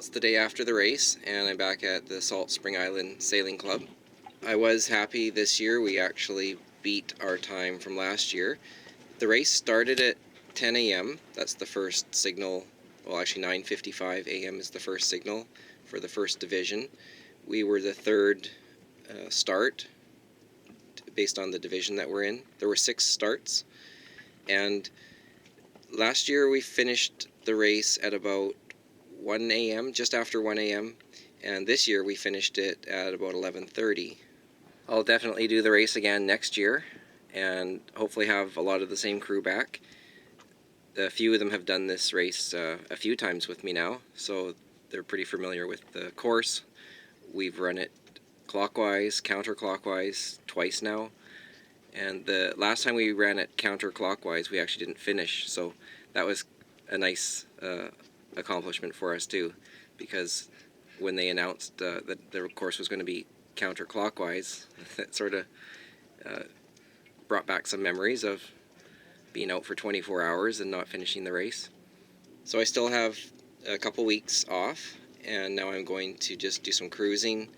it's the day after the race, and I'm back at the Salt Spring Island Sailing Club. I was happy this year. We actually beat our time from last year. The race started at 10 a.m. That's the first signal. Well, actually 9:55 a.m. is the first signal for the first division. We were the third start based on the division that we're in. There were 6 starts, and last year we finished the race at about 1 a.m., just after 1 a.m., and this year we finished it at about 11:30. I'll definitely do the race again next year and hopefully have a lot of the same crew back. A few of them have done this race a few times with me now, so they're pretty familiar with the course. We've run it clockwise, counterclockwise twice now, and the last time we ran it counterclockwise we actually didn't finish, so that was a nice accomplishment for us too, because when they announced that the course was going to be counterclockwise, that sort of brought back some memories of being out for 24 hours and not finishing the race. So I still have a couple weeks off, and now I'm going to just do some cruising,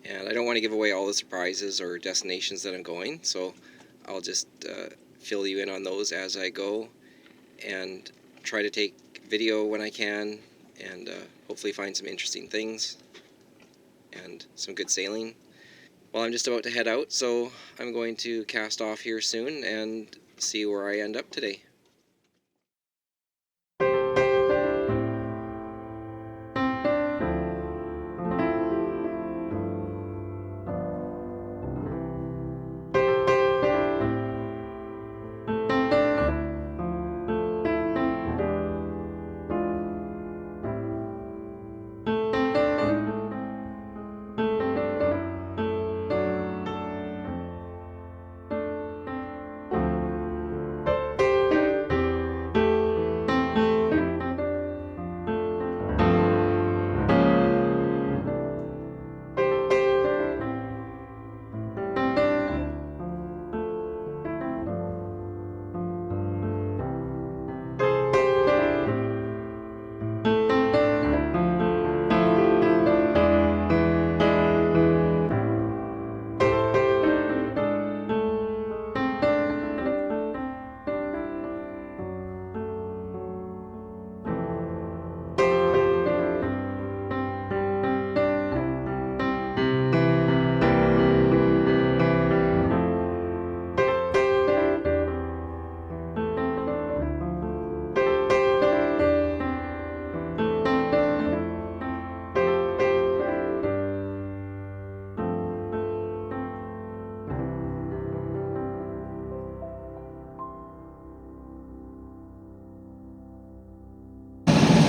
and I don't want to give away all the surprises or destinations that I'm going, so I'll just fill you in on those as I go and try to take video when I can, and hopefully find some interesting things and some good sailing. Well, I'm just about to head out, so I'm going to cast off here soon and see where I end up today.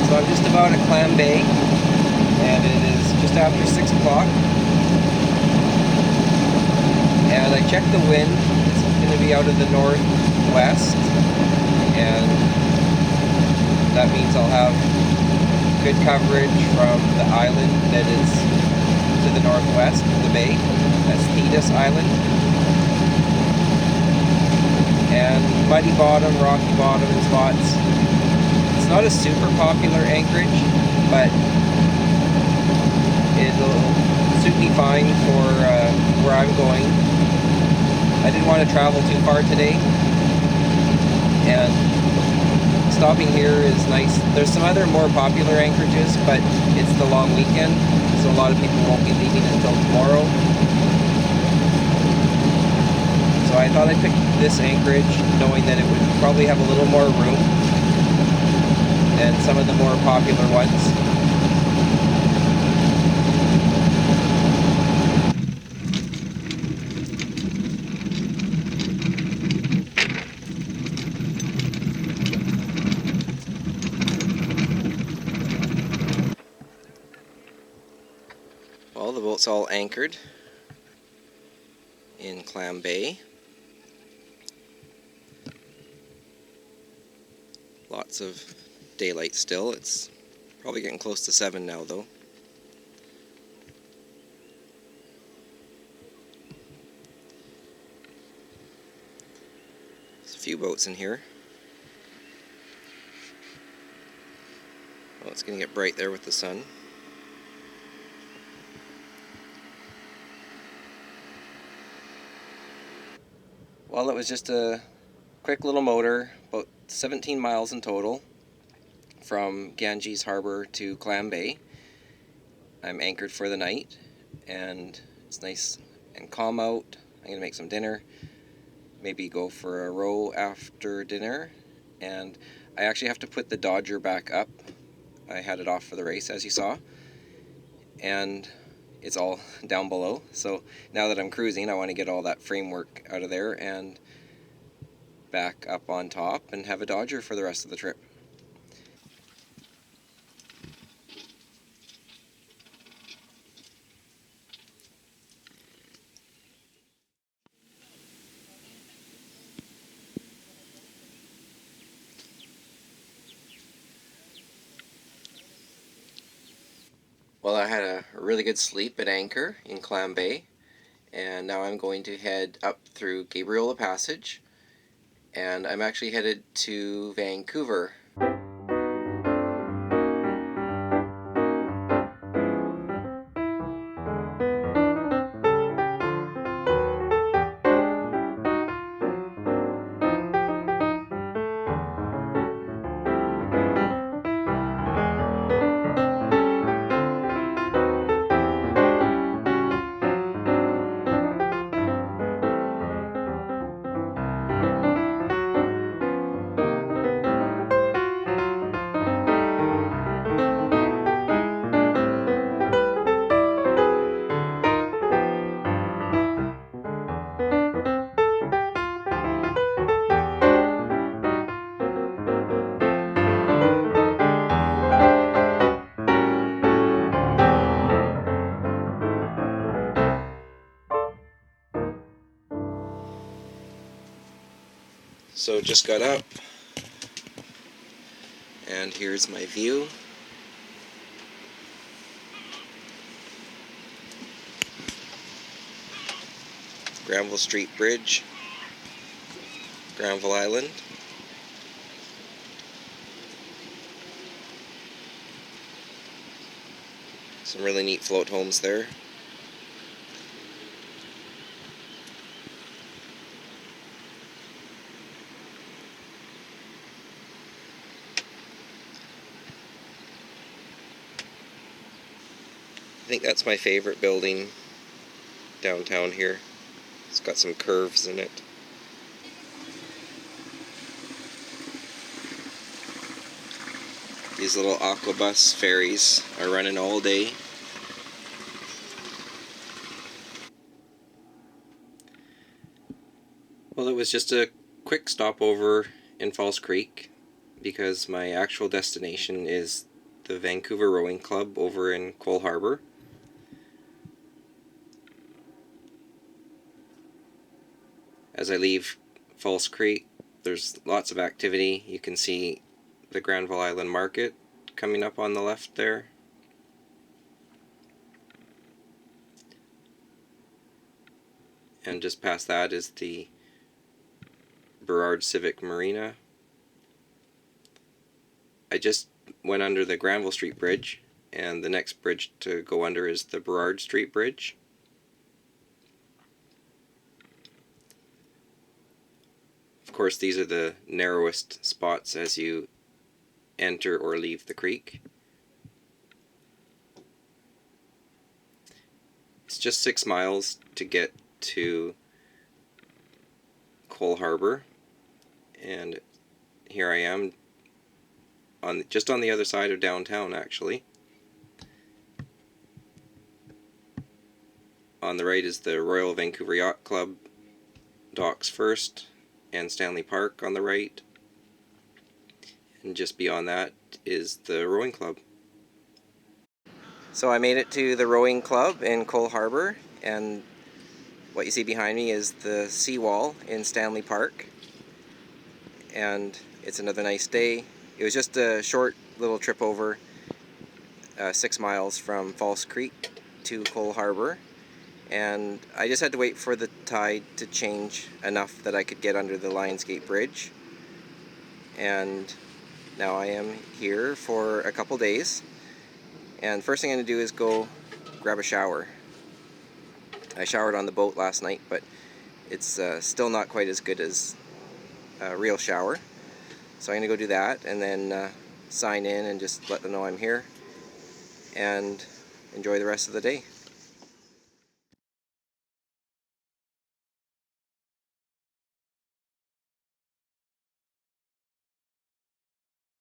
So I'm just about at Clam Bay, and it is just after 6 o'clock. And I checked the wind. It's going to be out of the northwest, and that means I'll have good coverage from the island that is to the northwest of the bay. That's Thetis Island. And muddy bottom, rocky bottom in spots. It's not a super popular anchorage, but it'll suit me fine for where I'm going. I didn't want to travel too far today, and stopping here is nice. There's some other more popular anchorages, but it's the long weekend, so a lot of people won't be leaving until tomorrow. So I thought I'd pick this anchorage, knowing that it would probably have a little more room than some of the more popular ones. Well, the boat's all anchored in Clam Bay. Lots of daylight still. It's probably getting close to 7 now though. There's a few boats in here. Oh, it's gonna get bright there with the sun. Well, it was just a quick little motor, about 17 miles in total, from Ganges Harbor to Clam Bay. I'm anchored for the night, and it's nice and calm out. I'm going to make some dinner, maybe go for a row after dinner, and I actually have to put the Dodger back up. I had it off for the race, as you saw, and it's all down below. So now that I'm cruising, I want to get all that framework out of there and back up on top and have a Dodger for the rest of the trip. Well, I had a really good sleep at anchor in Clam Bay, and now I'm going to head up through Gabriola Passage, and I'm actually headed to Vancouver. So just got up, and here's my view. Granville Street Bridge, Granville Island. Some really neat float homes there. I think that's my favorite building downtown here. It's got some curves in it. These little aquabus ferries are running all day. Well, it was just a quick stopover in Falls Creek because my actual destination is the Vancouver Rowing Club over in Cole Harbour. As I leave Falls Creek, there's lots of activity. You can see the Granville Island Market coming up on the left there. And just past that is the Burrard Civic Marina. I just went under the Granville Street Bridge, and the next bridge to go under is the Burrard Street Bridge. Of course, these are the narrowest spots as you enter or leave the creek. It's just 6 miles to get to Cole Harbour, and here I am just on the other side of downtown, actually. On the right is the Royal Vancouver Yacht Club, docks first, and Stanley Park on the right. And just beyond that is the rowing club. So I made it to the rowing club in Cole Harbour, and what you see behind me is the seawall in Stanley Park. And it's another nice day. It was just a short little trip over, 6 miles from Falls Creek to Cole Harbour. And I just had to wait for the tide to change enough that I could get under the Lionsgate Bridge. And now I am here for a couple days. And first thing I'm going to do is go grab a shower. I showered on the boat last night, but it's still not quite as good as a real shower. So I'm going to go do that and then sign in and just let them know I'm here and enjoy the rest of the day.